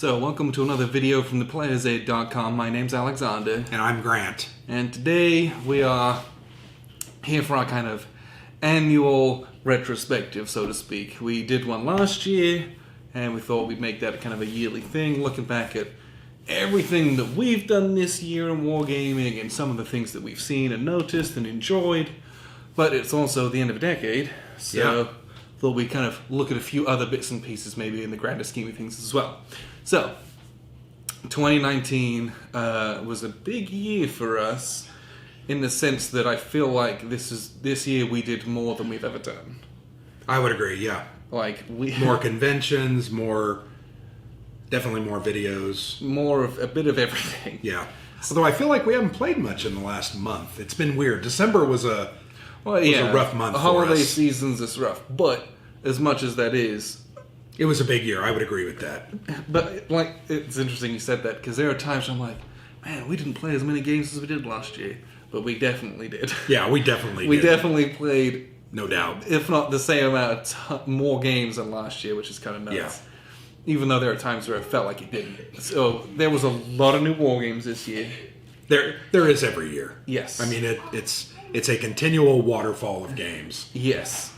So, welcome to another video from theplayersaid.com. My name's Alexander. And I'm Grant. And today we are here for our kind of annual retrospective, so to speak. We did one last year, and we thought we'd make that kind of a yearly thing, looking back at everything that we've done this year in wargaming and some of the things that we've seen and noticed and enjoyed. But it's also the end of a decade, so thought we'd kind of look at a few other bits and pieces maybe in the grander scheme of things as well. So, 2019 was a big year for us in the sense that I feel like this year we did more than we've ever done. I would agree, yeah. Like more conventions, definitely more videos. More of a bit of everything. Yeah. Although I feel like we haven't played much in the last month. It's been weird. December was a rough month for us. Holiday seasons is rough, but as much as that is, it was a big year. I would agree with that. But like, it's interesting you said that because there are times I'm like, man, we didn't play as many games as we did last year, but we definitely did. Yeah, we definitely did. We definitely played, no doubt, if not the same amount, more games than last year, which is kind of nuts. Yeah. Even though there are times where it felt like it didn't. So there was a lot of new war games this year. There is every year. Yes. I mean, it's a continual waterfall of games. Yes.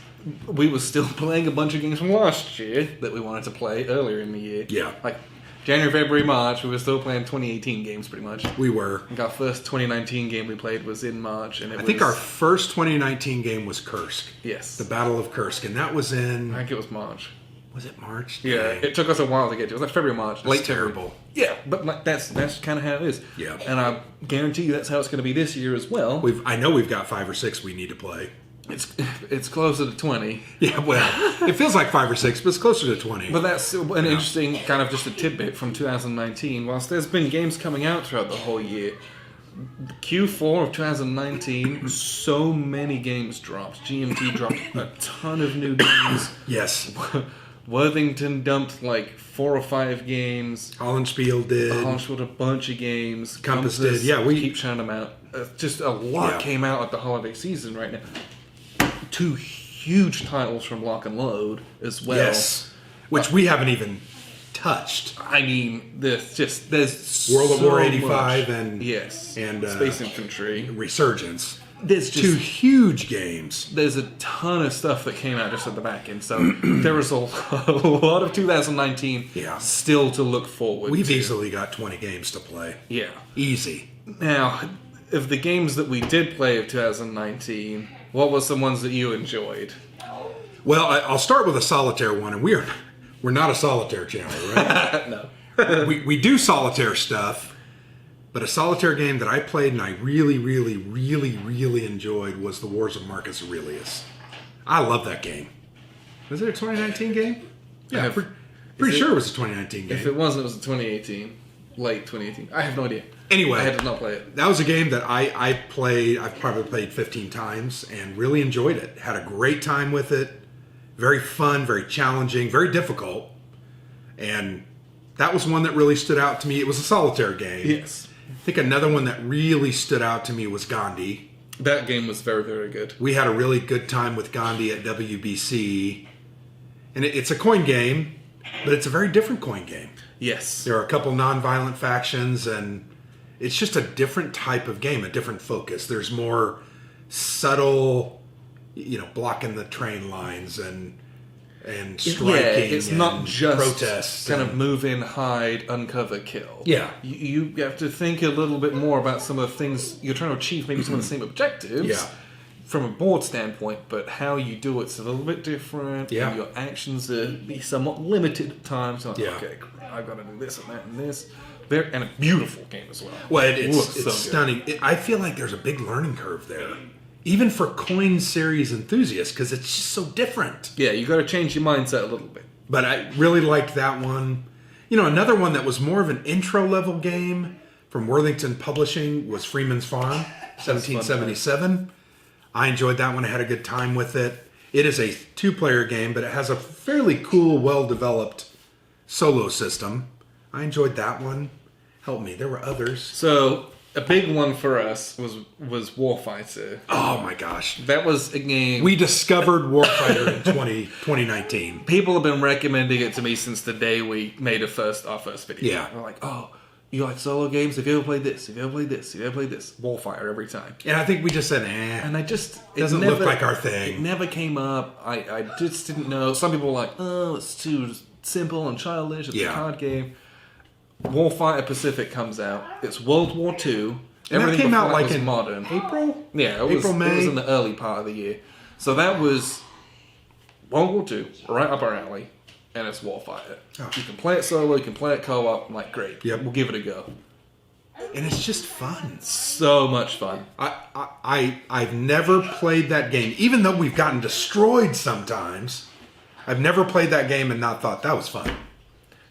We were still playing a bunch of games from last year that we wanted to play earlier in the year. Yeah. Like January, February, March, we were still playing 2018 games pretty much. We were. Like our first 2019 game we played was in March. And I think our first 2019 game was Kursk. Yes. The Battle of Kursk. And that was in... I think it was March. Was it March? Yeah. Dang. It took us a while to get to. It was like February, March. That's terrible. Yeah, but like, that's kind of how it is. Yeah. And I guarantee you that's how it's going to be this year as well. I know we've got 5 or 6 we need to play. It's closer to 20. Yeah, well, it feels like 5 or 6, but it's closer to 20. But that's an interesting kind of just a tidbit from 2019. Whilst there's been games coming out throughout the whole year, Q4 of 2019, so many games dropped. GMT dropped a ton of new games. Yes. Worthington dumped like 4 or 5 games. Hollandspiel did. Hollandspiel did a bunch of games. Compass did. Yeah, we keep shouting them out. Just a lot came out at the holiday season right now. 2 huge titles from Lock and Load as well. Yes. Which we haven't even touched. I mean, there's World of so War 85 much. and Space Infantry. Resurgence. There's just 2 huge games. There's a ton of stuff that came out just at the back end, so there was a lot of 2019 still to look forward We've to. easily got 20 games to play. Yeah. Easy. Now, of the games that we did play of 2019, what were some ones that you enjoyed? Well, I'll start with a solitaire one, and we're not a solitaire channel, right? No. we do solitaire stuff, but a solitaire game that I played and I really, really, really, really enjoyed was The Wars of Marcus Aurelius. I love that game. Was it a 2019 game? Yeah, pretty sure it was a 2019 game. If it wasn't, it was a 2018. Late 2018. I have no idea. Anyway, I had to not play it. That was a game that I've probably played 15 times and really enjoyed it. Had a great time with it. Very fun, very challenging, very difficult. And that was one that really stood out to me. It was a solitaire game. Yes. I think another one that really stood out to me was Gandhi. That game was very, very good. We had a really good time with Gandhi at WBC. And it's a coin game, but it's a very different coin game. Yes. There are a couple non-violent factions, and it's just a different type of game, a different focus. There's more subtle, blocking the train lines and striking. Yeah, it's not just protests kind of move in, hide, uncover, kill. Yeah. You have to think a little bit more about some of the things you're trying to achieve, maybe some of the same objectives from a board standpoint, but how you do it's a little bit different. Yeah. And your actions are be somewhat limited at times. So Yeah. okay, I've got to do this and that and this. And a beautiful game as well. Well, It's so stunning. I feel like there's a big learning curve there. Even for coin series enthusiasts, because it's just so different. Yeah, you got to change your mindset a little bit. But I really liked that one. Another one that was more of an intro-level game from Worthington Publishing was Freeman's Farm, 1777. I enjoyed that one. I had a good time with it. It is a 2-player game, but it has a fairly cool, well-developed solo system. I enjoyed that one. Help me, there were others. So, a big one for us was Warfighter. Oh my gosh. That was a game. We discovered Warfighter in 2019. People have been recommending it to me since the day we made our first video. Yeah. They're like, oh, you like solo games? Have you ever played this? Have you ever played this? Have you ever played this? Warfighter every time. And I think we just said, And it doesn't look like our thing. It never came up. I just didn't know. Some people were like, oh, it's too simple and childish. It's a card game. Warfighter Pacific comes out. It's World War II. And that came out like in modern. April? Yeah, April, May. It was in the early part of the year. So that was World War II, right up our alley. And it's Warfighter. Oh. You can play it solo, you can play it co-op. I'm like, great. Yep. We'll give it a go. And it's just fun. So much fun. I've never played that game, even though we've gotten destroyed sometimes. I've never played that game and not thought that was fun.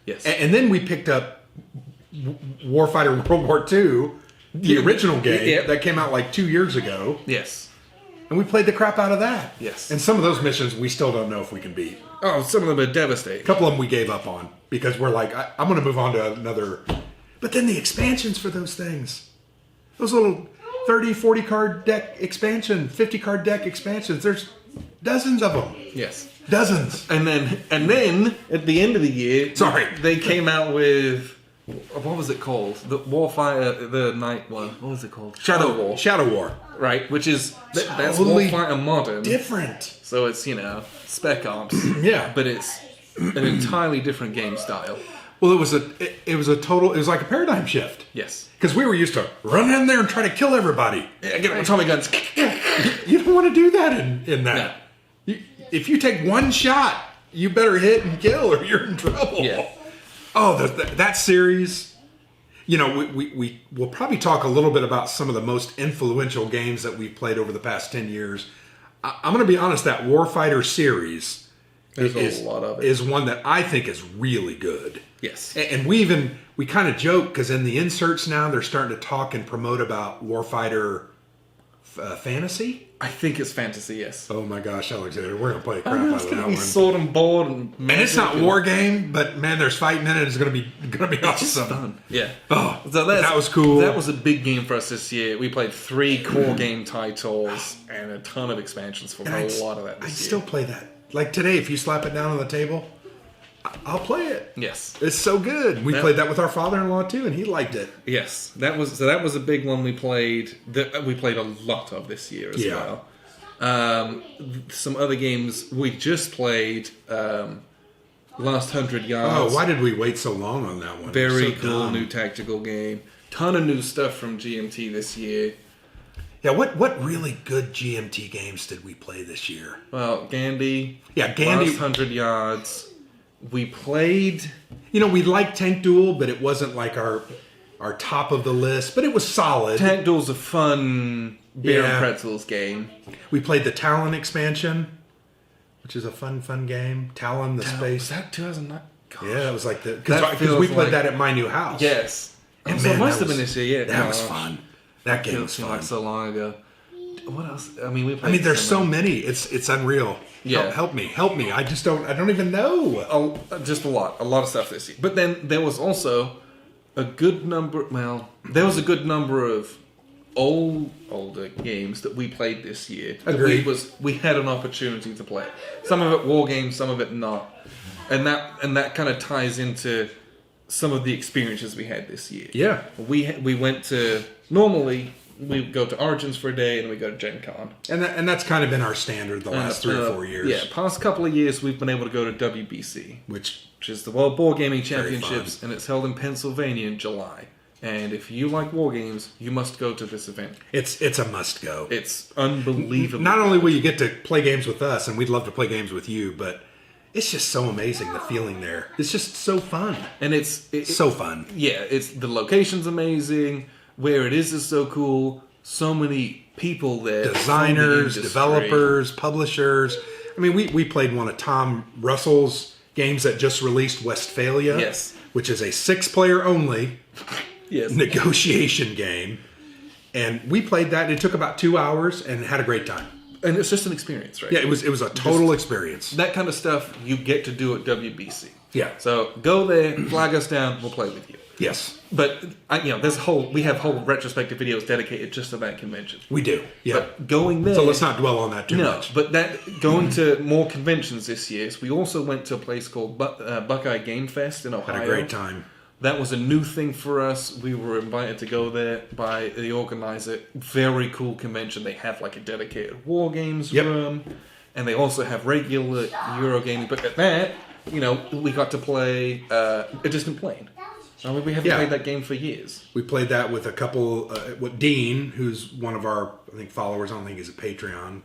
Yes. And then we picked up Warfighter World War II, the original game that came out like 2 years ago. Yes. And we played the crap out of that. Yes. And some of those missions we still don't know if we can beat. Oh, some of them are devastating. A couple of them we gave up on because we're like, I'm going to move on to another. But then the expansions for those things, those little 30, 40 card deck expansion, 50 card deck expansions, there's dozens of them. Yes. Dozens. And then at the end of the year, they came out with, what was it called? The Warfighter, the night one. What was it called? Shadow War. Shadow War. Right, which is that's Totally Warfighter modern. Different. So it's Spec Ops. Yeah. But it's an entirely different game style. Well, it was like a paradigm shift. Yes. Because we were used to run in there and try to kill everybody. Yeah, get atomic guns. You don't want to do that in that. No. If you take one shot, you better hit and kill or you're in trouble. Yeah. Oh, that series. We'll probably talk a little bit about some of the most influential games that we've played over the past 10 years. I'm going to be honest, that Warfighter series There's a lot of it. Is one that I think is really good. Yes. And we kind of joke because in the inserts now they're starting to talk and promote about Warfighter Fantasy. I think it's fantasy, yes. Oh my gosh, Alexander, we're gonna play a crap out of that one. Sword and board and it's not war game, but man, there's fighting in it. It's gonna be awesome. Fun. Yeah. Oh, so that was cool. That was a big game for us this year. We played 3 core game titles and a ton of expansions for a lot of that. I still play that. Like today, if you slap it down on the table, I'll play it. Yes. It's so good. We played that with our father-in-law too, and he liked it. Yes. That was a big one we played. That we played a lot of this year as well. Some other games we just played. Last 100 Yards. Oh, why did we wait so long on that one? Very cool new tactical game. Ton of new stuff from GMT this year. Yeah, what really good GMT games did we play this year? Well, Gandhi. Yeah, Gandhi. Last 100 Yards. We played... we liked Tank Duel, but it wasn't like our top of the list, but it was solid. Tank Duel's a fun beer and pretzels game. We played the Talon expansion, which is a fun game. Talon, the space. Was that 2009? Gosh. Yeah, that was like the... Because we played that at my new house. Yes. And so it must have been this year, yeah. That was fun. That game was fun. Like so long ago. What else? We played there's so many. It's unreal. Yeah. Help me. I don't even know. Just a lot of stuff this year. But then there was also a good number. Well, there was a good number of older games that we played this year. Agreed. We had an opportunity to play. Some of it war games, some of it not, and that kind of ties into some of the experiences we had this year. Yeah, we went to normally. We go to Origins for a day and we go to Gen Con. And that's kind of been our standard the last 3 or 4 years. Yeah, past couple of years we've been able to go to WBC. Which is the World Board Gaming Championships, and it's held in Pennsylvania in July. And if you like war games, you must go to this event. It's a must go. It's unbelievable. Not only will you get to play games with us, and we'd love to play games with you, but it's just so amazing, the feeling there. It's just so fun. And it's so fun. Yeah, the location's amazing. Where it is so cool. So many people there. Designers, developers, publishers. We played one of Tom Russell's games that just released, Westphalia. Yes. Which is a 6-player only negotiation game. And we played that. It took about 2 hours and had a great time. And it's just an experience, right? Yeah, it was a total experience. That kind of stuff you get to do at WBC. Yeah. So go there, flag us down, we'll play with you. Yes. But we have whole retrospective videos dedicated just to that convention. We do. Yeah. But going there, so let's not dwell on that too much. But going to more conventions this year. So we also went to a place called Buckeye Game Fest in Ohio. Had a great time. That was a new thing for us. We were invited to go there by the organizer. Very cool convention. They have like a dedicated war games room, and they also have regular Euro gaming. But at that, we got to play a distant plane. I mean, we haven't played that game for years. We played that with a couple, with Dean, who's one of our, I think, followers. I don't think he's a patron.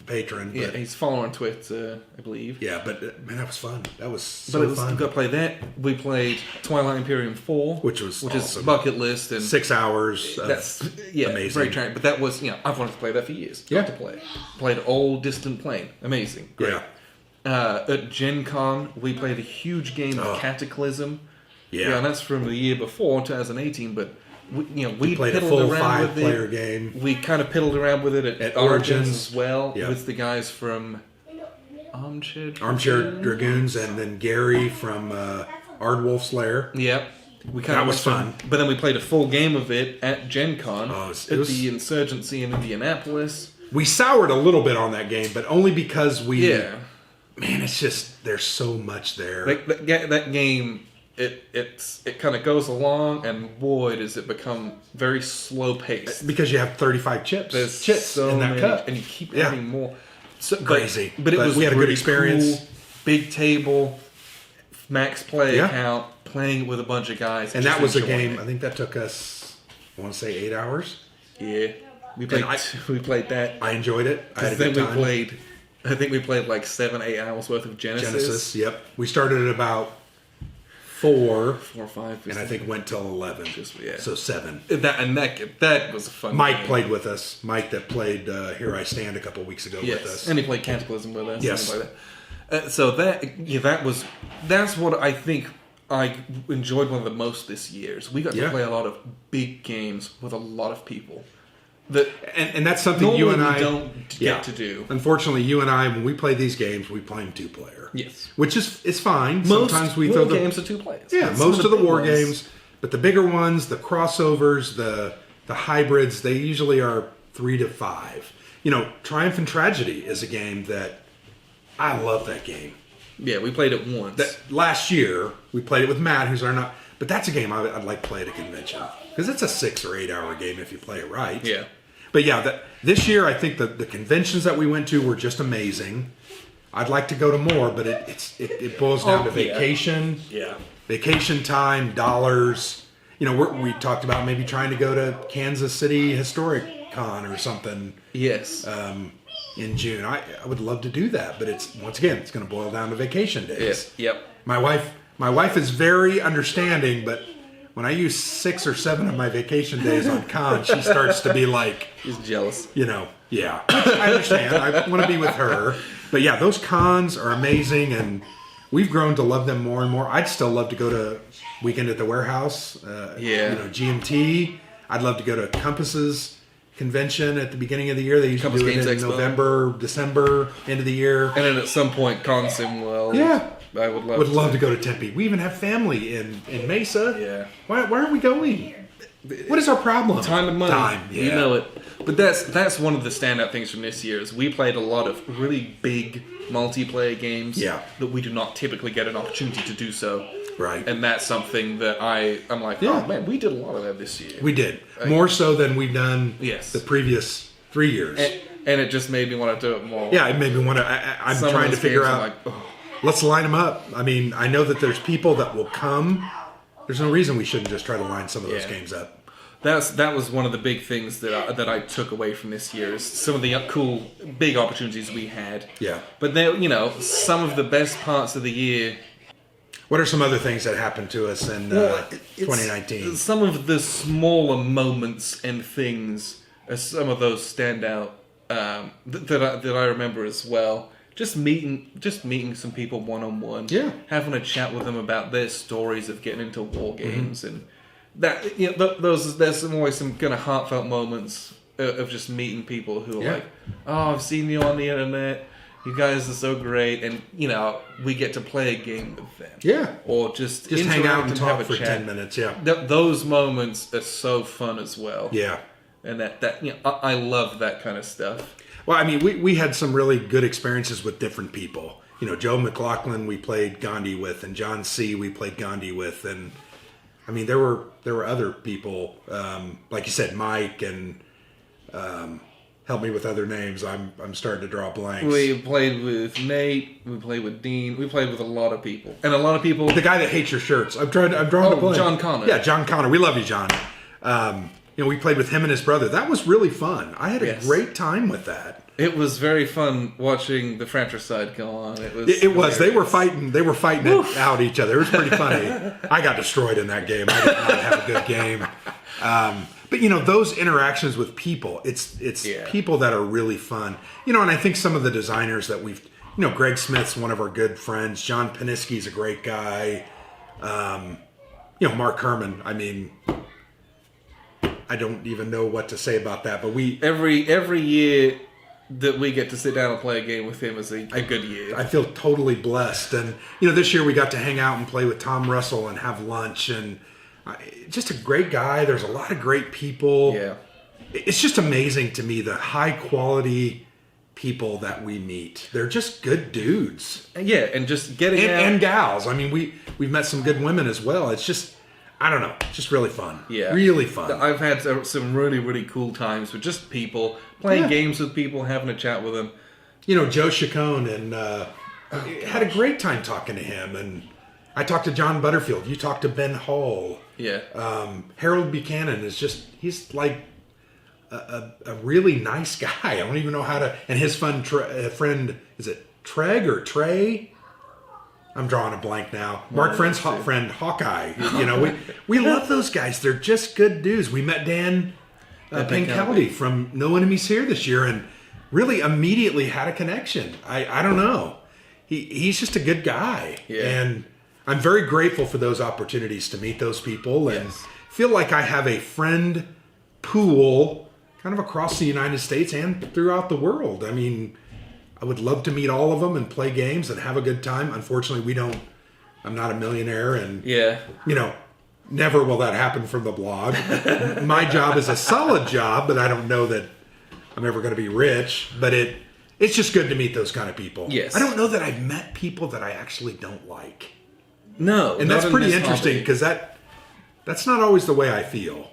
But, he's following on Twitter, I believe. Yeah, but man, that was fun. That was fun. We got to play that. We played Twilight Imperium 4, which awesome. is bucket list and 6 hours. That's amazing. Very tiring. But that was I've wanted to play that for years. Got to play. Played Old Distant Plane. Amazing. Great. Yeah. At Gen Con, we played a huge game of Cataclysm. Yeah, and that's from the year before, 2018. But we played a piddled full around with 5-player it. game. We kind of piddled around with it at Origins as well, with the guys from Armchair Dragoons, and then Gary from Ardwolf's Lair. Yep. That was fun. But then we played a full game of it at Gen Con at the Insurgency in Indianapolis. We soured a little bit on that game, but only because man, it's just, there's so much there. That game... It kind of goes along, and boy, does it become very slow paced. Because you have 35 chips. There's chips so in that many, cup. and you keep adding more. Crazy. But we had a good experience. Cool, big table, max play account, playing with a bunch of guys. And that was a game, I think that took us, I want to say 8 hours. Yeah. We played that. I enjoyed it. I had a good time. I think we played like 7-8 hours worth of Genesis. Yep. We started at about 4 or 5, and I think went till 11. So 7. That was a fun. Mike game. played with us. Mike that played Here I Stand a couple weeks ago with us, and he played Cataclysm with us. Yes. That's what I think I enjoyed one of the most this year. We got to play a lot of big games with a lot of people. And that's something you and I don't get to do. Unfortunately, you and I, when we play these games, we play them 2-player. Yes, which is fine. Sometimes we throw games are 2 players. Yeah, most of the war games, but the bigger ones, the crossovers, the hybrids, they usually are 3 to 5. Triumph and Tragedy is a game that I love. That game. Yeah, we played it once. Last year, we played it with Matt, who's our not. But that's a game I'd like to play at a convention because it's a 6 or 8 hour game if you play it right. Yeah. But this year I think the conventions that we went to were just amazing. I'd like to go to more, but it boils down to vacation. Yeah. Vacation time, dollars. We talked about maybe trying to go to Kansas City Historic Con or something. Yes. In June, I would love to do that, but it's going to boil down to vacation days. Yes. Yep. My wife is very understanding, but when I use 6 or 7 of my vacation days on con, she starts to be like, she's jealous. Yeah, I understand. I want to be with her, but yeah, those cons are amazing, and we've grown to love them more and more. I'd still love to go to Weekend at the Warehouse. GMT. I'd love to go to Compass's convention at the beginning of the year. They usually do it in November, December, end of the year. And then at some point, Consim will. Yeah. I would love to go to Tempe. We even have family in Mesa. Yeah. Why aren't we going? What is our problem? Time and money. Time, yeah. You know it. But that's one of the standout things from this year is we played a lot of really big multiplayer games that we do not typically get an opportunity to do so. Right. And that's something that I'm like, oh man, we did a lot of that this year. We did. More so than we've done the previous 3 years. And it just made me want to do it more. Yeah, it made me want to. I'm trying to figure out. Let's line them up. I mean, I know that there's people that will come. There's no reason we shouldn't just try to line some of those games up. That was one of the big things that I took away from this year is some of the cool big opportunities we had. Yeah. But some of the best parts of the year. What are some other things that happened to us in 2019? Some of the smaller moments and things are some of those stand out that I remember as well. Just meeting some people one-on-one. Yeah. Having a chat with them about their stories of getting into war games and that there's always some kind of heartfelt moments of just meeting people who are like, oh, I've seen you on the internet. You guys are so great, and we get to play a game with them. Yeah. Or just hang out and talk have a for chat. 10 minutes. Yeah. Those moments are so fun as well. Yeah. And I love that kind of stuff. Well, I mean, we had some really good experiences with different people. Joe McLaughlin we played Gandhi with, and John C. we played Gandhi with, and I mean there were other people, like you said, Mike, and help me with other names. I'm starting to draw blanks. We played with Nate. We played with Dean. We played with a lot of people, and a lot of people. The guy that hates your shirts. I'm drawing a blank. John Connor. Yeah, John Connor. We love you, John. We played with him and his brother. That was really fun. I had a great time with that. It was very fun watching the fratricide go on. It was. They were fighting. They were fighting it out each other. It was pretty funny. I got destroyed in that game. I did not have a good game. But those interactions with people, it's people that are really fun. And I think some of the designers that we've, Greg Smith's one of our good friends. John Paniski's a great guy. Mark Herman. I mean, I don't even know what to say about that. But we every year that we get to sit down and play a game with him is a good year. I feel totally blessed. And, this year we got to hang out and play with Tom Russell and have lunch. And just a great guy. There's a lot of great people. Yeah. It's just amazing to me the high quality people that we meet. They're just good dudes. Yeah, and just getting out. And gals. I mean, we've met some good women as well. It's just, I don't know, just really fun. Yeah. Really fun. I've had some really, really cool times with just people, playing games with people, having a chat with them. Joe Chacon, and had a great time talking to him. And I talked to John Butterfield. You talked to Ben Hall. Yeah. Harold Buchanan he's like a really nice guy. I don't even know how to, and his friend, is it Treg or Trey? I'm drawing a blank now. Mark Friend's friend Hawkeye. We love those guys. They're just good dudes. We met Dan Pincaldi from No Enemies Here this year, and really immediately had a connection. I don't know. He's just a good guy, and I'm very grateful for those opportunities to meet those people, and feel like I have a friend pool kind of across the United States and throughout the world. I mean, I would love to meet all of them and play games and have a good time. Unfortunately, I'm not a millionaire, and never will that happen from the blog. My job is a solid job, but I don't know that I'm ever going to be rich. But it's just good to meet those kind of people. Yes. I don't know that I've met people that I actually don't like. No. And that's pretty interesting, because that's not always the way I feel.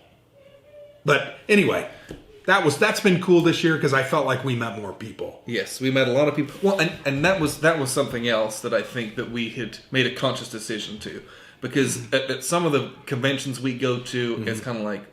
But anyway, that's been cool this year, because I felt like we met more people. Yes, we met a lot of people. Well, and that was something else that I think that we had made a conscious decision to, because at some of the conventions we go to, it's kind of like,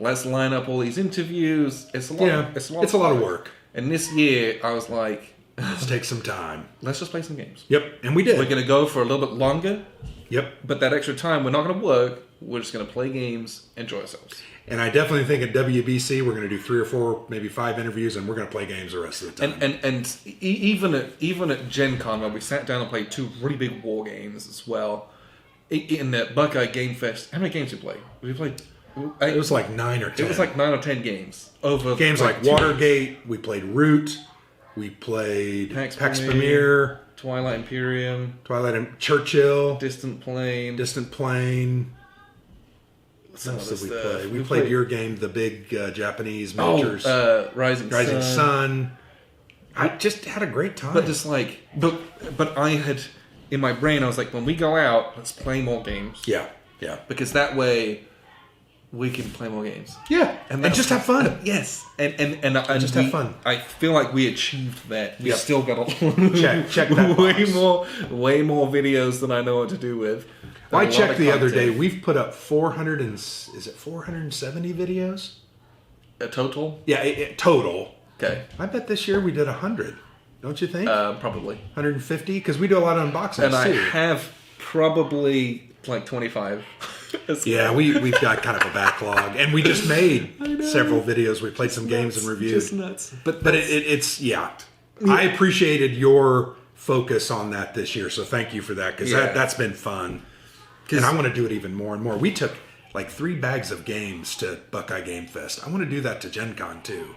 let's line up all these interviews. It's a lot. It's a lot of work. And this year, I was like, let's take some time. Let's just play some games. Yep, and we did. We're going to go for a little bit longer. Yep. But that extra time, we're not going to work. We're just going to play games, enjoy ourselves. And I definitely think at WBC we're going to do 3 or 4, maybe 5 interviews, and we're going to play games the rest of the time. And even at Gen Con, where we sat down and played 2 really big war games as well. In that Buckeye Game Fest, how many games did we play? We played. It was like 9 or 10. It was like 9 or 10 games over games like Watergate. We played Root. We played Pax Pamir, Twilight Imperium, Churchill, Distant Plain. What else did we play? We played your game, the big Japanese miniatures. Rising Sun. I just had a great time. But just like, but I had in my brain, I was like, when we go out, let's play more games. Yeah. Because that way, we can play more games. Yeah, and just have fun. Yes, and just have fun. I feel like we achieved that. We still got check that way more videos than I know what to do with. Well, I checked the other day. We've put up 470 videos? A total? Yeah, total. Okay. I bet this year we did 100. Don't you think? Probably 150, because we do a lot of unboxings and too. I have probably like 25. Yeah, we've got kind of a backlog, and we just made several videos. We played some games and reviewed. Just nuts. But it's I appreciated your focus on that this year, so thank you for that, because that's been fun. And I want to do it even more and more. We took like 3 bags of games to Buckeye Game Fest. I want to do that to Gen Con too.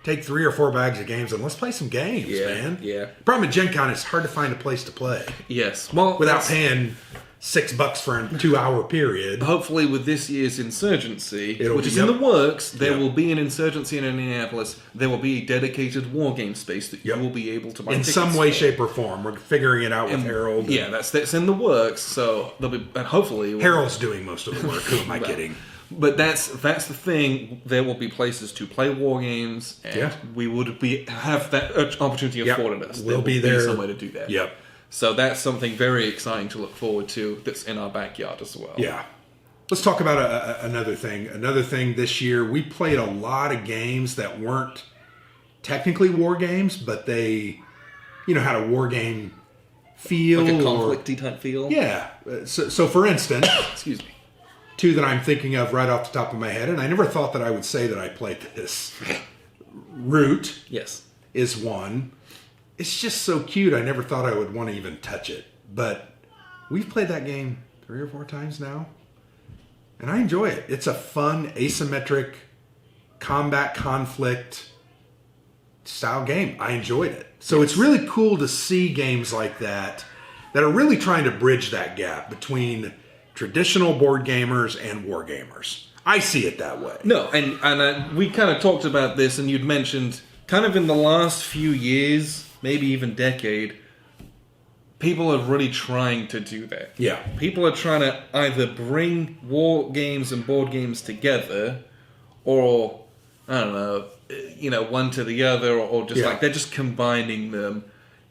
take 3 or 4 bags of games and let's play some games, man. Yeah. Problem with Gen Con is hard to find a place to play. Yes. Well, without paying $6 for a 2-hour period. Hopefully, with this year's Insurgency, which is in in the works, there will be an Insurgency in Indianapolis. There will be a dedicated war game space that you will be able to buy in tickets some way, for. shape, or form. We're figuring it out with Harold. Yeah, that's in the works. So there'll be, and hopefully, Harold's doing most of the work. Who am I kidding? But that's the thing. There will be places to play war games, and we would have that opportunity afforded us. We'll be there. Somewhere to do that. Yep. So that's something very exciting to look forward to. That's in our backyard as well. Yeah. Let's talk about another thing. Another thing this year, we played a lot of games that weren't technically war games, but they, had a war game feel, like a conflict-y type feel. Yeah. So for instance, excuse me. 2 that I'm thinking of right off the top of my head, and I never thought that I would say that I played this. Root is one. It's just so cute, I never thought I would want to even touch it. But we've played that game 3 or 4 times now, and I enjoy it. It's a fun, asymmetric, combat conflict style game. I enjoyed it. So it's really cool to see games like that are really trying to bridge that gap between traditional board gamers and war gamers. I see it that way. No, and we kind of talked about this, and you'd mentioned kind of in the last few years, maybe even decade, people are really trying to do that. Yeah. People are trying to either bring war games and board games together, or, I don't know, one to the other, or just like they're just combining them.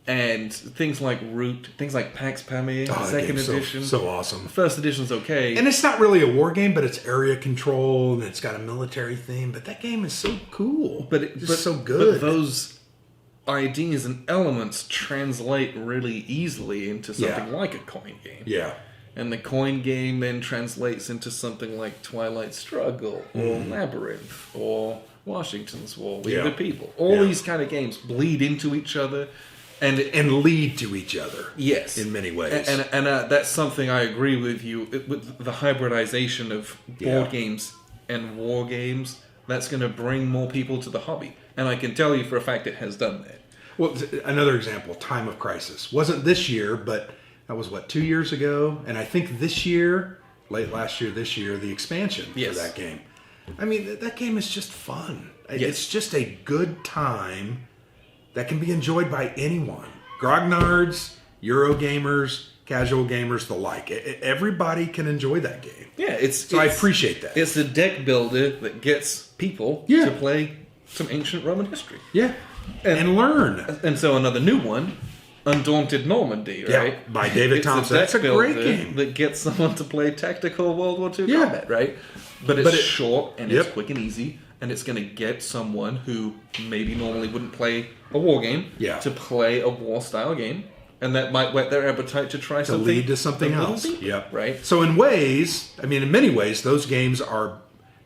And things like Root, things like Pax Pamir, second edition. So awesome. First edition's okay. And it's not really a war game, but it's area control, and it's got a military theme. But that game is so cool. It's so good. But those ideas and elements translate really easily into something like a coin game. Yeah. And the coin game then translates into something like Twilight Struggle, or Labyrinth, or Washington's War, We the People. All these kind of games bleed into each other. And lead to each other. Yes. In many ways. And that's something I agree with you. With the hybridization of board games and war games, that's going to bring more people to the hobby. And I can tell you for a fact it has done that. Well, another example, Time of Crisis. Wasn't this year, but that was, 2 years ago? And I think this year, late last year, this year, the expansion for that game. I mean, that game is just fun. It's just a good time that can be enjoyed by anyone. Grognards, Eurogamers, casual gamers, the like. Everybody can enjoy that game. Yeah, I appreciate that. It's a deck builder that gets people to play some ancient Roman history. Yeah, and learn. And so another new one, Undaunted Normandy, right? Yeah, by David Thompson. That's a great game. That gets someone to play tactical World War II combat, right? But it's short, and it's quick and easy. And it's going to get someone who maybe normally wouldn't play a war game to play a war-style game. And that might whet their appetite to try something. To lead to something else. Deeper, right? So in many ways, those games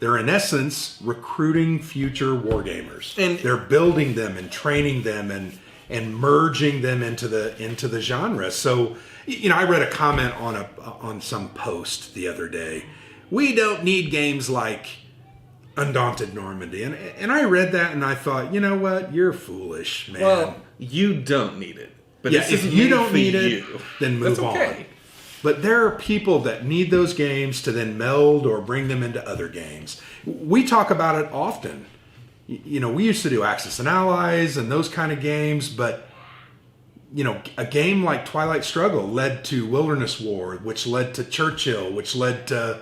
they're in essence recruiting future war gamers. And they're building them and training them and merging them into the genre. So, I read a comment on some post the other day. We don't need games like Undaunted Normandy. And I read that and I thought, you know what? You're foolish, man. Well, you don't need it. But if you don't need it, then move on. But there are people that need those games to then meld or bring them into other games. We talk about it often. We used to do Axis and Allies and those kind of games, but a game like Twilight Struggle led to Wilderness War, which led to Churchill, which led to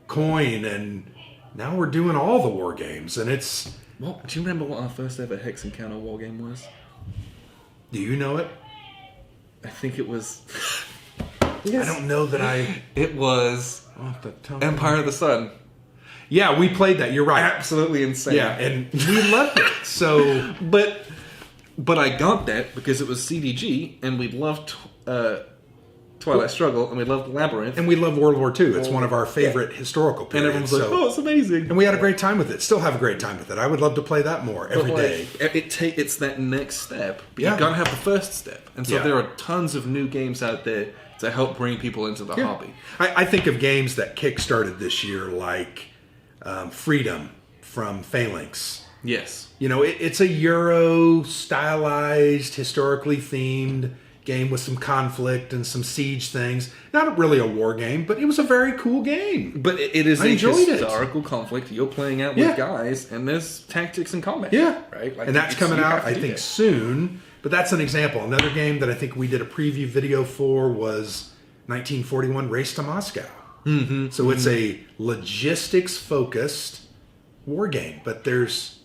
Coin, and now we're doing all the war games, and it's... Well, do you remember what our first ever Hex Encounter war game was? Do you know it? I think it was... Yes. I don't know that I... It was Empire of the Sun. Yeah, we played that. You're right. Absolutely insane. Yeah, and we loved it. So... But I got that because it was CDG, and we loved... Twilight Struggle, and we loved Labyrinth. And we love World War II. It's one of our favorite historical periods. And everyone's like, it's amazing. And we had a great time with it. Still have a great time with it. I would love to play that more every day. It's that next step. But you've got to have the first step. And so there are tons of new games out there to help bring people into the hobby. I think of games that kickstarted this year like Freedom from Phalanx. Yes. You know, it's a Euro stylized, historically themed game with some conflict and some siege things. Not really a war game, but it was a very cool game. But it is I a enjoyed historical conflict you're playing out with guys, and there's tactics and combat. Yeah. Right? Like, and that's coming out, I think, that. soon. But that's an example. Another game that I think we did a preview video for was 1941 Race to Moscow. Mm-hmm. So it's a logistics-focused war game. But there's...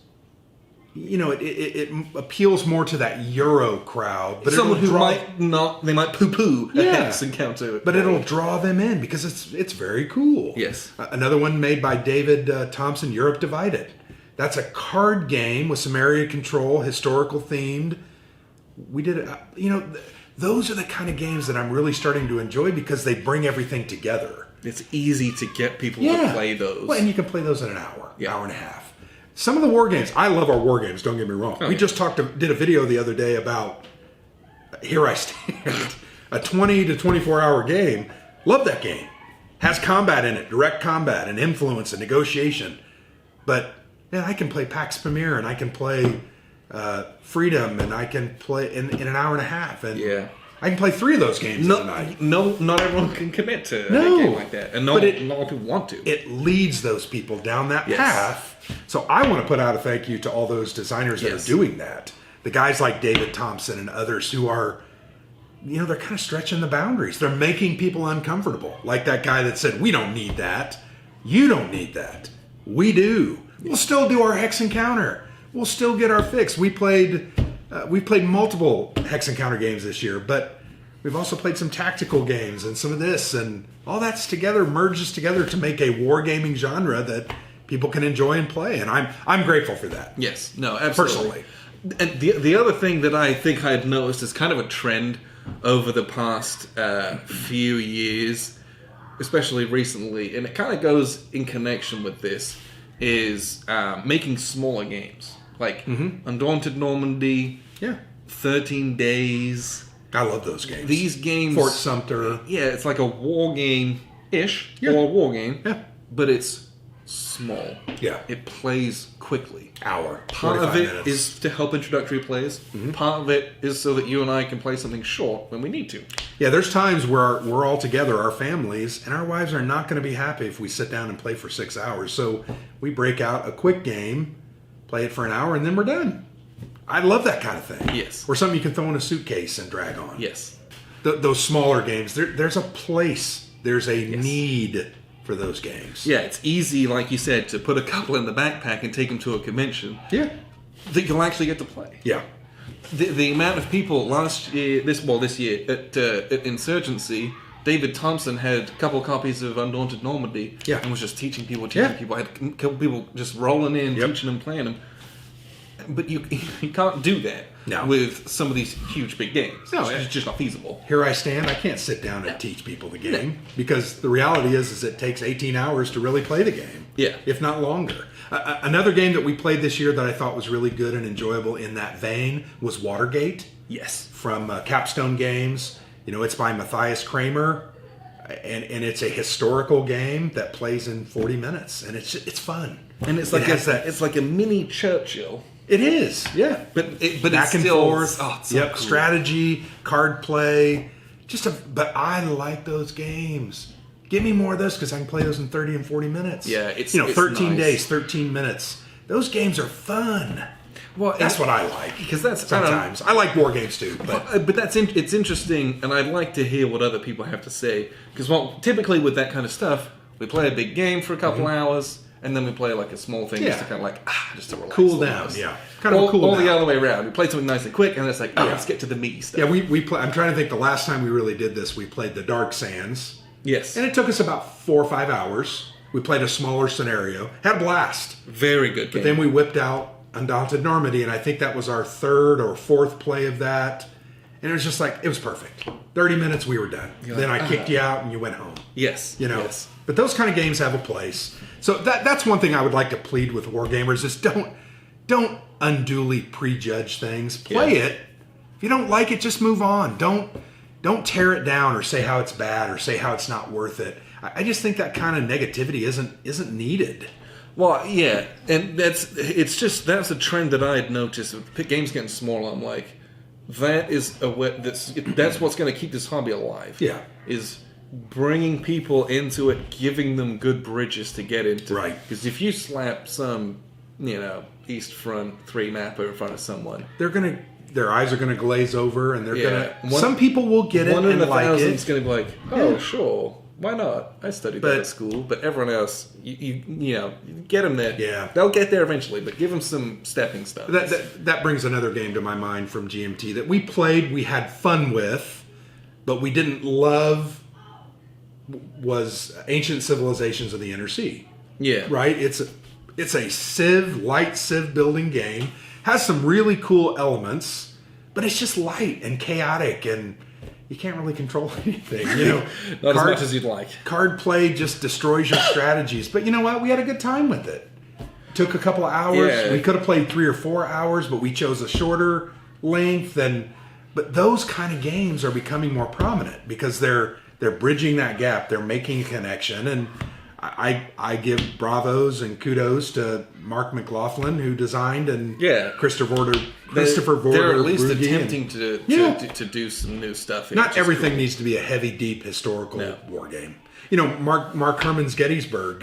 You know, it appeals more to that Euro crowd. But someone who they might poo-poo a hex encounter. But it'll draw them in because it's very cool. Yes. Another one made by David Thompson, Europe Divided. That's a card game with some area control, historical themed. We did, those are the kind of games that I'm really starting to enjoy because they bring everything together. It's easy to get people to play those. Well, and you can play those in an hour, hour and a half. Some of the war games, I love our war games, don't get me wrong. We just did a video the other day about Here I Stand, a 20 to 24 hour game. Love that game. Has combat in it, direct combat and influence and negotiation. But man, I can play Pax Pamir and I can play Freedom and I can play in an hour and a half. And I can play 3 of those games in a night. No, not everyone can commit to a game like that. And not a lot of people want to. It leads those people down that path. So I want to put out a thank you to all those designers that are doing that. The guys like David Thompson and others who are, they're kind of stretching the boundaries. They're making people uncomfortable. Like that guy that said, we don't need that. You don't need that. We do. We'll still do our hex encounter. We'll still get our fix. We played multiple hex encounter games this year, but we've also played some tactical games and some of this, and all that's together, merges together to make a wargaming genre that people can enjoy and play, and I'm grateful for that. Yes, no, absolutely. Personally. And the other thing that I think I had noticed is kind of a trend over the past few years, especially recently, and it kind of goes in connection with this, is making smaller games. Like Undaunted Normandy, 13 Days. I love those games. These games... Fort Sumter. Yeah, it's like a war game-ish, or a war game, but it's small. Yeah. It plays quickly. Hour. Part of it minutes. is to help introductory players. Part of it is so that you and I can play something short when we need to. Yeah, there's times where we're all together, our families, and our wives are not going to be happy if we sit down and play for 6 hours. So we break out a quick game, play it for an hour, and then we're done. I love that kind of thing. Yes. Or something you can throw in a suitcase and drag on. Yes. Those smaller games, there's a place, there's a need for those games. Yeah, it's easy, like you said, to put a couple in the backpack and take them to a convention. Yeah. That you'll actually get to play. Yeah. The amount of people this year at Insurgency, David Thompson had a couple copies of Undaunted Normandy and was just teaching people. I had a couple people just rolling in, teaching them, playing them. But you can't do that with some of these huge big games. No, it's just not feasible. Here I Stand. I can't sit down and teach people the game because the reality is it takes 18 hours to really play the game. Yeah. If not longer. Another game that we played this year that I thought was really good and enjoyable in that vein was Watergate. Yes. From Capstone Games. It's by Matthias Kramer. And it's a historical game that plays in 40 minutes. And it's fun. And it's like it's like a mini Churchill. It is, yeah. But back it's and still, forth. Oh, it's so cool. Strategy, card play. But I like those games. Give me more of those because I can play those in 30 and 40 minutes. Yeah, it's 13 nice. days, 13 minutes. Those games are fun. Well, that's what I like. Because that's sometimes I like war games too. But it's interesting, and I'd like to hear what other people have to say. Because typically with that kind of stuff, we play a big game for a couple hours. And then we play like a small thing just to kind of just to relax. Cool down, Kind of cool down. Or the other way around. We played something nice and quick, and it's like, let's get to the meaty stuff. Yeah, we play. I'm trying to think the last time we really did this, we played the Dark Sands. Yes. And it took us about 4 or 5 hours. We played a smaller scenario. Had a blast. Very good game. But then we whipped out Undaunted Normandy, and I think that was our 3rd or 4th play of that. And it was just like, it was perfect. 30 minutes, we were done. Then I kicked you out, and you went home. Yes. Yes. But those kind of games have a place. So that's one thing I would like to plead with wargamers is don't unduly prejudge things. Play it. If you don't like it, just move on. Don't tear it down or say how it's bad or say how it's not worth it. I just think that kind of negativity isn't needed. Well, yeah, and that's a trend that I had noticed. With games getting smaller, I'm like, that's what's going to keep this hobby alive. Yeah. Is bringing people into it, giving them good bridges to get into. Right. Because if you slap some, East Front 3 mapper in front of someone, their eyes are gonna glaze over, and they're Yeah. some people will get it one in and a like thousand's it. going to be like, oh, sure. Why not? I studied that at school, but everyone else, you get them there. Yeah. They'll get there eventually, but give them some stepping stones. That brings another game to my mind from GMT that we played, we had fun with, but we didn't love, was Ancient Civilizations of the Inner Sea. Yeah. Right? It's a light Civ building game. Has some really cool elements, but it's just light and chaotic, and you can't really control anything. Not as much as you'd like. Card play just destroys your strategies. But you know what? We had a good time with it. Took a couple of hours. Yeah. We could have played 3 or 4 hours, but we chose a shorter length. But those kind of games are becoming more prominent because they're bridging that gap. They're making a connection, and I give bravos and kudos to Mark McLaughlin, who designed, and Christopher Vorder. They're at least Ruge, attempting to do some new stuff. Not everything needs to be a heavy, deep historical war game. Mark Herman's Gettysburg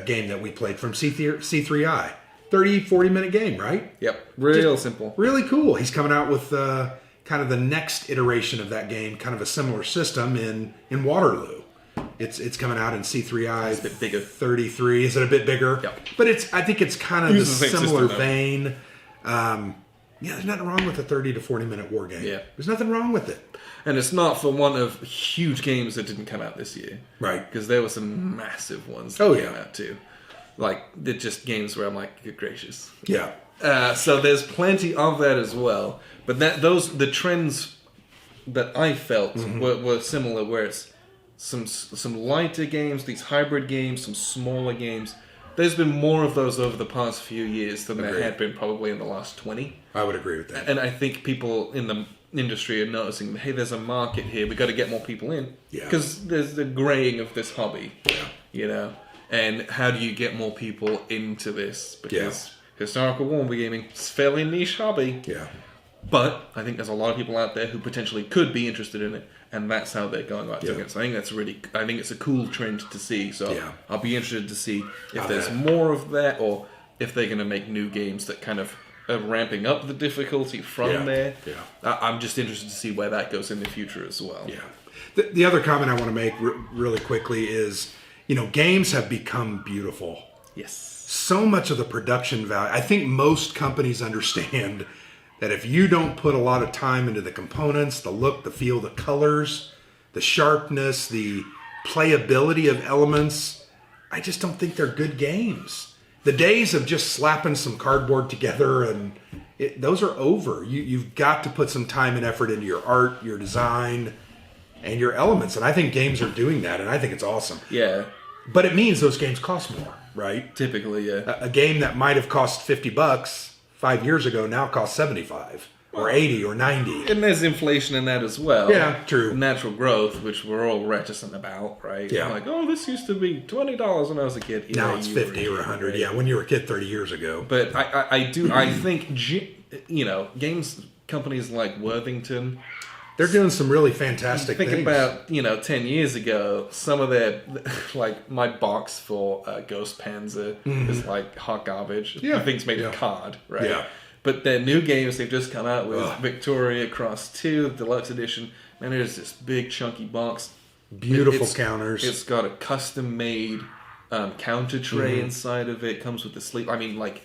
game that we played from C3I. 30, 40-minute game, right? Yep. Real simple. Really cool. He's coming out with kind of the next iteration of that game, kind of a similar system in Waterloo. It's coming out in C3I. It's a bit bigger. 33. Is it a bit bigger? Yep. But I think it's kind of the similar system, vein. There's nothing wrong with a 30 to 40-minute war game. Yeah. There's nothing wrong with it. And it's not for one of huge games that didn't come out this year. Right. Because there were some massive ones that came out too. Like, they're just games where I'm like, good gracious. Yeah. So there's plenty of that as well. But the trends that I felt were similar, where it's some lighter games, these hybrid games, some smaller games. There's been more of those over the past few years than there had been probably in the last 20. I would agree with that. And I think people in the industry are noticing, hey, there's a market here. We've got to get more people in. Yeah. Because there's the graying of this hobby. Yeah. And how do you get more people into this? Because historical wargaming is a fairly niche hobby. Yeah. But I think there's a lot of people out there who potentially could be interested in it, and that's how they're going about doing it. So I think it's a cool trend to see. So I'll be interested to see if there's more of that, or if they're going to make new games that kind of are ramping up the difficulty from there. Yeah. I'm just interested to see where that goes in the future as well. Yeah. The other comment I want to make really quickly is, games have become beautiful. Yes. So much of the production value, I think most companies understand that if you don't put a lot of time into the components, the look, the feel, the colors, the sharpness, the playability of elements, I just don't think they're good games. The days of just slapping some cardboard together, those are over. You've got to put some time and effort into your art, your design, and your elements. And I think games are doing that, and I think it's awesome. Yeah. But it means those games cost more, right? Typically, yeah. A game that might have cost $50 5 years ago now costs $75 or $80 or $90. And there's inflation in that as well. Yeah, true. Natural growth, which we're all reticent about, right? Yeah. Like, this used to be $20 when I was a kid. Now it's $50 or $100. Right? Yeah, when you were a kid 30 years ago. But I think, games companies like Worthington, they're doing some really fantastic things. Think about, 10 years ago, some of their, like, my box for Ghost Panzer is like hot garbage. Yeah. The thing's made of card, right? Yeah. But their new games they've just come out with, Victoria Cross 2, the Deluxe Edition, and there's this big chunky box. Beautiful counters. It's got a custom-made counter tray inside of it. Comes with the sleeve. I mean, like,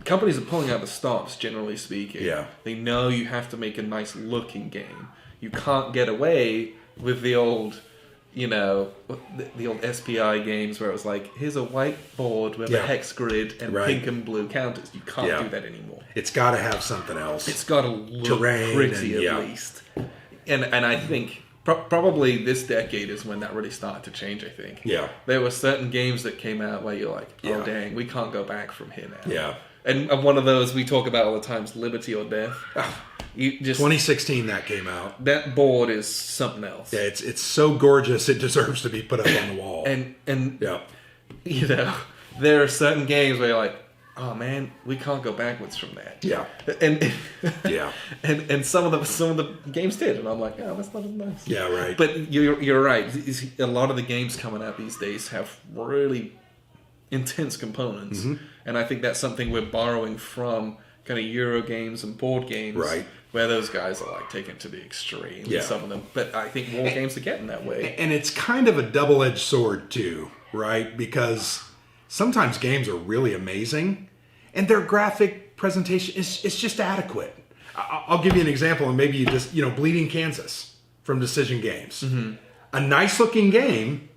companies are pulling out the stops, generally speaking. Yeah. They know you have to make a nice looking game. You can't get away with the old, the old SPI games where it was like, here's a white board with a hex grid and pink and blue counters. You can't do that anymore. It's got to have something else. It's got to look pretty at least. And I think probably this decade is when that really started to change, I think. Yeah. There were certain games that came out where you're like, oh, dang, we can't go back from here now. Yeah. And one of those we talk about all the time is Liberty or Death. 2016 that came out. That board is something else. Yeah, it's so gorgeous it deserves to be put up on the wall. And there are certain games where you're like, oh man, we can't go backwards from that. Yeah. And Yeah. and some of the games did, and I'm like, oh, that's not as nice. Yeah, right. But you're right. A lot of the games coming out these days have really intense components, and I think that's something we're borrowing from kind of Euro games and board games, right? Where those guys are like taken to the extreme. Yeah. Some of them, but I think war games are getting that way. And it's kind of a double-edged sword too, right? Because sometimes games are really amazing, and their graphic presentation is just adequate. I'll give you an example, and maybe you just, Bleeding Kansas from Decision Games. A nice-looking game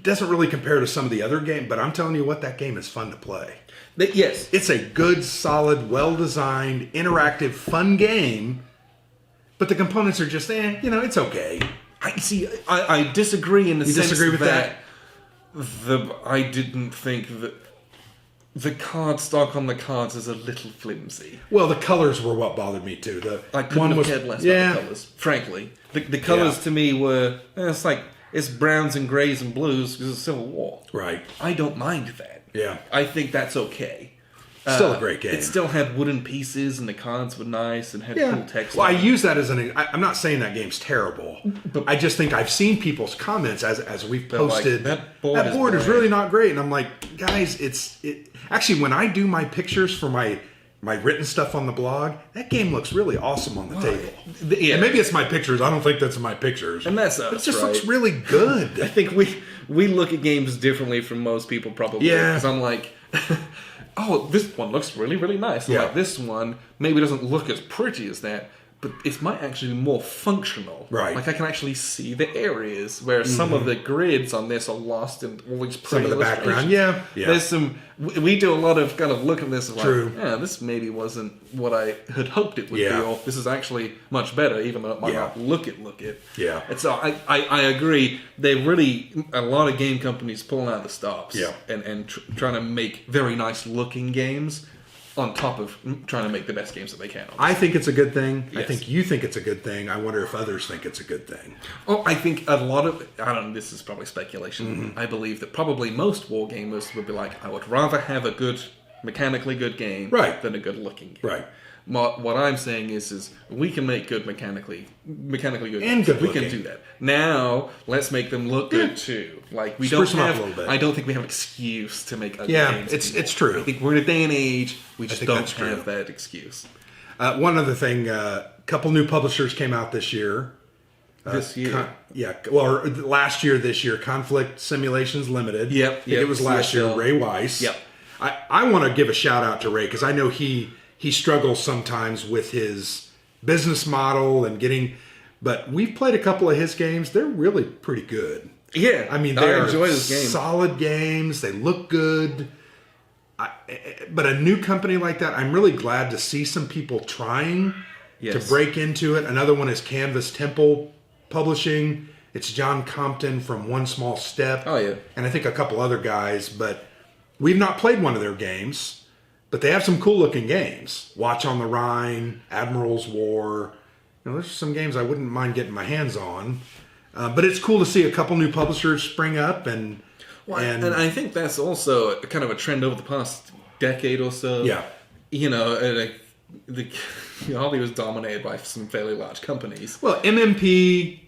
doesn't really compare to some of the other games, but I'm telling you what, that game is fun to play. Yes. It's a good, solid, well-designed, interactive, fun game, but the components are just, it's okay. I disagree in the sense disagree with that? I didn't think that the card stock on the cards is a little flimsy. Well, the colors were what bothered me too. I couldn't have cared less about the colors, frankly. The colors to me were, it's browns and grays and blues because it's Civil War. Right. I don't mind that. Yeah. I think that's okay. Still a great game. It still had wooden pieces, and the cards were nice, and had cool text. Well, I use that as I'm not saying that game's terrible. But I just think I've seen people's comments as we've posted. Like, that board is really not great. And I'm like, guys, actually, when I do my pictures for my written stuff on the blog, that game looks really awesome on the table. Yeah. And maybe it's my pictures. I don't think that's my pictures. And that's us, it just right? looks really good. I think we look at games differently from most people, probably. Yeah. Because I'm like, oh, this one looks really, really nice. Yeah. Like, this one maybe doesn't look as pretty as that, but it might actually be more functional. Right. Like, I can actually see the areas, whereas some of the grids on this are lost in all these pretty Some of the background, yeah. There's some... We do a lot of kind of look at this and True. like, yeah, this maybe wasn't what I had hoped it would be, or this is actually much better, even though it might not look it. Yeah. And so I agree. They really... A lot of game companies pulling out the stops. Yeah. And trying to make very nice looking games on top of trying to make the best games that they can. I think it's a good thing. Yes. I think you think it's a good thing. I wonder if others think it's a good thing. Oh, I think a lot of... I don't know, this is probably speculation. I believe that probably most war gamers would be like, I would rather have a good, mechanically good game than a good looking game. Right. What I'm saying is we can make good mechanically good and games. good We looking. can do that. Now, let's make them look good too. Like, we Spruce don't them up have... a little bit. I don't think we have an excuse to make ugly Yeah, games it's true. I think we're in a day and age, we just think don't that's true. have that excuse. One other thing, a couple new publishers came out this year. This year? Last year, this year. Conflict Simulations Limited. Yep. I think it was last year. Ray Weiss. Yep. I want to give a shout out to Ray because I know he struggles sometimes with his business model and getting... But we've played a couple of his games. They're really pretty good. Yeah. I mean, they enjoy are this game. solid games. They look good. But a new company like that, I'm really glad to see some people trying to break into it. Another one is Canvas Temple Publishing. It's John Compton from One Small Step. Oh, yeah. And I think a couple other guys. But we've not played one of their games. But they have some cool looking games. Watch on the Rhine, Admiral's War. There's some games I wouldn't mind getting my hands on. But it's cool to see a couple new publishers spring up. And I think that's also kind of a trend over the past decade or so. Yeah. Holly was dominated by some fairly large companies. Well, MMP,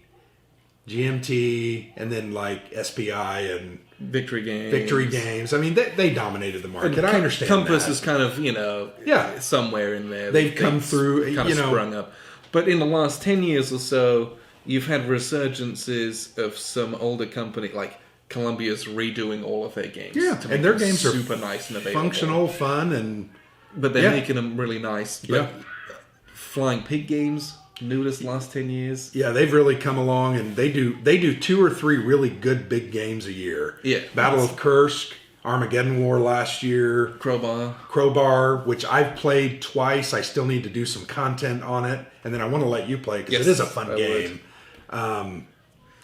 GMT, and then like SPI and Victory Games. I mean, they dominated the market. I understand Compass that. is kind of, somewhere in there. They've come through, kind of sprung up. But in the last 10 years or so, you've had resurgences of some older company, like Columbia's redoing all of their games. Yeah, and their games are super nice and available. Functional, fun, but they're making them really nice. But Yeah. Flying Pig Games, newest last 10 years. Yeah, they've really come along, and they do 2 or 3 really good big games a year. Yeah. Battle of Kursk, Armageddon War last year. Crowbar, which I've played twice. I still need to do some content on it. And then I want to let you play because it is a fun game.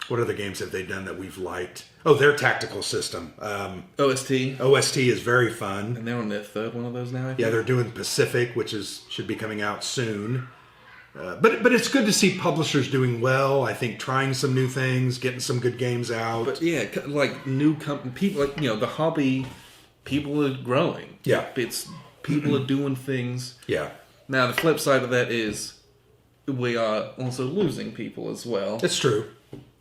What other games have they done that we've liked? Oh, their tactical system. OST. OST is very fun. And they're on their third one of those now, I think. Yeah, they're doing Pacific, which should be coming out soon. But it's good to see publishers doing well. I think trying some new things, getting some good games out. But yeah, like new people, like the hobby, people are growing. Yeah, it's people are doing things. Yeah. Now the flip side of that is we are also losing people as well. That's true.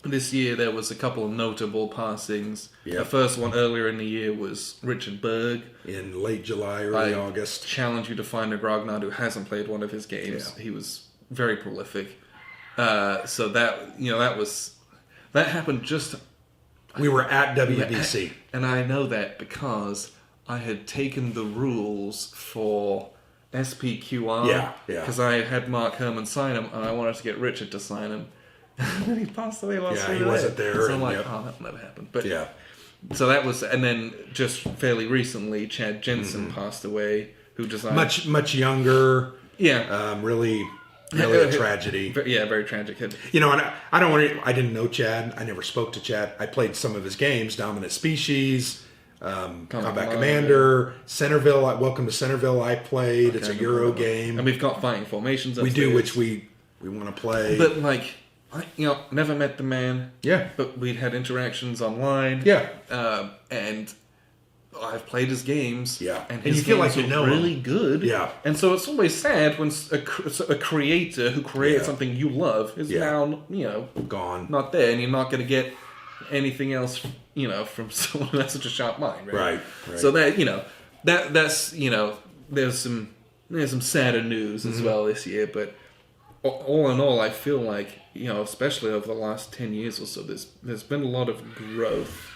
This year there was a couple of notable passings. Yeah. The first one earlier in the year was Richard Berg. In late July, early August. Challenge you to find a grognard who hasn't played one of his games. Yeah. He was very prolific. So that happened just... We were at WBC. And I know that because I had taken the rules for SPQR. Yeah. Because I had Mark Herman sign them, and I wanted to get Richard to sign them. And then he passed away last year. Yeah, he wasn't there. So I'm like, that'll never happen. But yeah. So that was, and then just fairly recently, Chad Jensen passed away, who designed much younger. Yeah. Really a tragedy. Very tragic. And I don't want to. I didn't know Chad. I never spoke to Chad. I played some of his games: Dominant Species, Combat Commander, Centerville. Welcome to Centerville. I played. It's a Euro game, and we've got Fighting Formations. We do, which we want to play. But never met the man. Yeah. But we'd had interactions online. Yeah. And I've played his games. Yeah. And you feel like you know really him. good. Yeah. And so it's always sad when a creator who created something you love is now, gone. Not there, and you're not going to get anything else, from someone who has such a sharp mind, right? Right. So that's there's some sadder news as well this year, but all in all, I feel like, especially over the last 10 years or so, there's been a lot of growth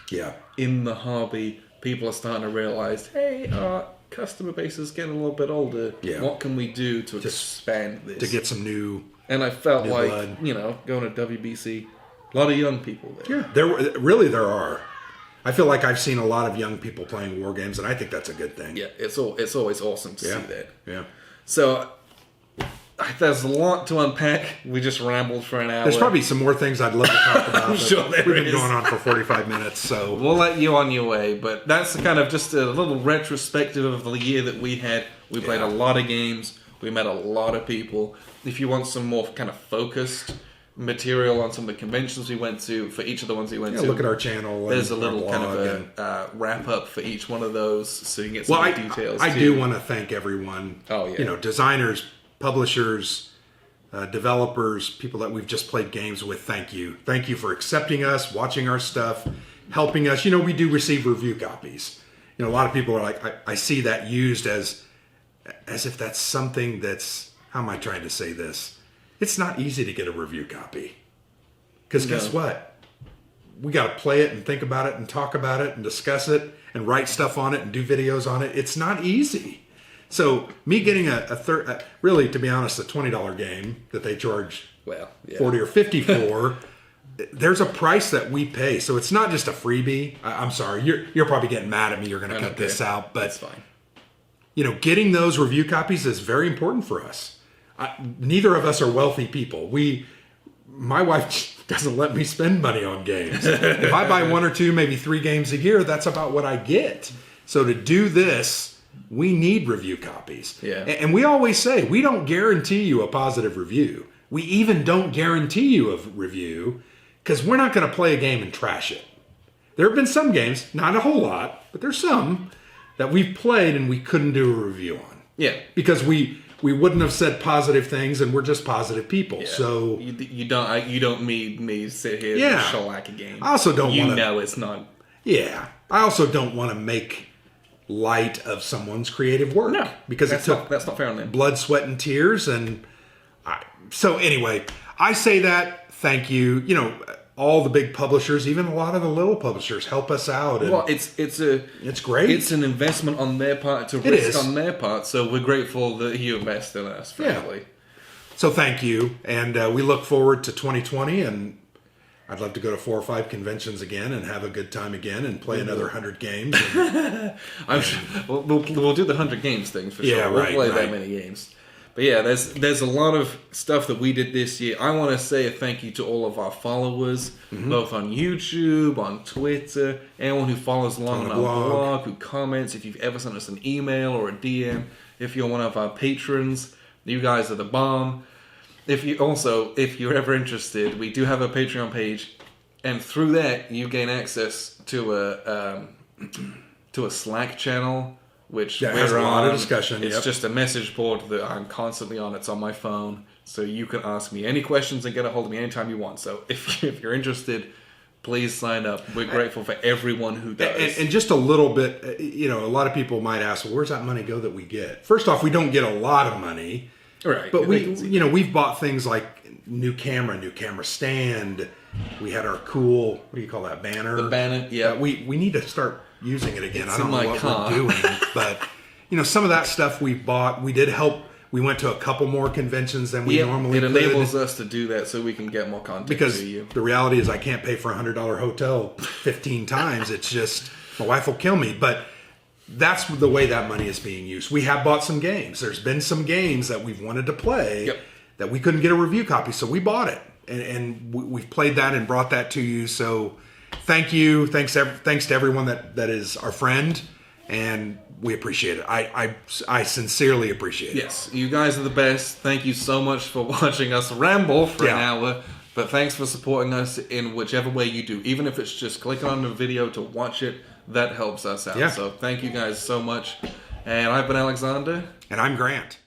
in the hobby. People are starting to realize, hey, our customer base is getting a little bit older. Yeah. What can we do to expand this? To get some new And I felt like, blood. Going to WBC, a lot of young people there. Yeah, there are. I feel like I've seen a lot of young people playing war games, and I think that's a good thing. Yeah, it's always awesome to see that. Yeah. So there's a lot to unpack. We just rambled for an hour. There's probably some more things I'd love to talk about. I'm sure there We've been is. going on for 45 minutes, so we'll let you on your way. But that's kind of just a little retrospective of the year that we had. We played a lot of games. We met a lot of people. If you want some more kind of focused material on some of the conventions we went to, for each of the ones we went to, look at our channel. There's a little kind of a wrap up for each one of those, so you can get some details. I do want to thank everyone. Oh yeah. Designers, publishers, developers, people that we've just played games with. Thank you for accepting us, watching our stuff, helping us. We do receive review copies. A lot of people are like, I see that used as if that's something that's, how am I trying to say this? It's not easy to get a review copy. Because guess what? We got to play it and think about it and talk about it and discuss it and write stuff on it and do videos on it. It's not easy. So me getting really, to be honest, a $20 game that they charge $40 or $50 for, there's a price that we pay. So it's not just a freebie. I'm sorry, you're probably getting mad at me. You're going to cut this out, but that's fine. Getting those review copies is very important for us. Neither of us are wealthy people. My wife doesn't let me spend money on games. If I buy 1 or 2, maybe 3 games a year, that's about what I get. So to do this, we need review copies. Yeah. And we always say, we don't guarantee you a positive review. We even don't guarantee you a review because we're not going to play a game and trash it. There have been some games, not a whole lot, but there's some that we've played and we couldn't do a review on. Yeah. Because we wouldn't have said positive things, and we're just positive people. Yeah. So you don't need me to sit here and shellac a game. I also don't want to. It's not. Yeah, I also don't want to make light of someone's creative work. No, because that's not fair on them. Blood, sweat, and tears, so anyway, I say that. Thank you. All the big publishers, even a lot of the little publishers, help us out. And it's great. It's an investment on their part. It's a risk on their part. So we're grateful that you invest in us, frankly. Yeah. So thank you, and we look forward to 2020. And I'd love to go to 4 or 5 conventions again and have a good time again and play another 100 games. I'm sure we'll do the 100 games thing for sure. We'll play that many games. But yeah, there's a lot of stuff that we did this year. I want to say a thank you to all of our followers, both on YouTube, on Twitter, anyone who follows along on our blog, who comments, if you've ever sent us an email or a DM, if you're one of our patrons. You guys are the bomb. if you're ever interested, we do have a Patreon page, and through that you gain access to a Slack channel, which has a lot of discussion. It's just a message board that I'm constantly on. It's on my phone, so you can ask me any questions and get a hold of me anytime you want. So if you're interested, please sign up. We're grateful for everyone who does. And just a little bit, a lot of people might ask, well, where's that money go that we get? First off, we don't get a lot of money. Right. But we've bought things like new camera stand. We had our cool, what do you call that, banner? The banner, yeah. We need to start using it again. It's I don't know what car. we're doing. But, some of that stuff we bought, we did help. We went to a couple more conventions than we normally could. It enables us to do that so we can get more content because to you. The reality is I can't pay for a $100 hotel 15 times. It's just, my wife will kill me. But that's the way that money is being used. We have bought some games. There's been some games that we've wanted to play that we couldn't get a review copy, so we bought it. And we've played that and brought that to you. So thank you. Thanks to everyone that is our friend. And we appreciate it. I sincerely appreciate it. Yes, you guys are the best. Thank you so much for watching us ramble for an hour. But thanks for supporting us in whichever way you do. Even if it's just clicking on the video to watch it, that helps us out. Yeah. So thank you guys so much. And I've been Alexander. And I'm Grant.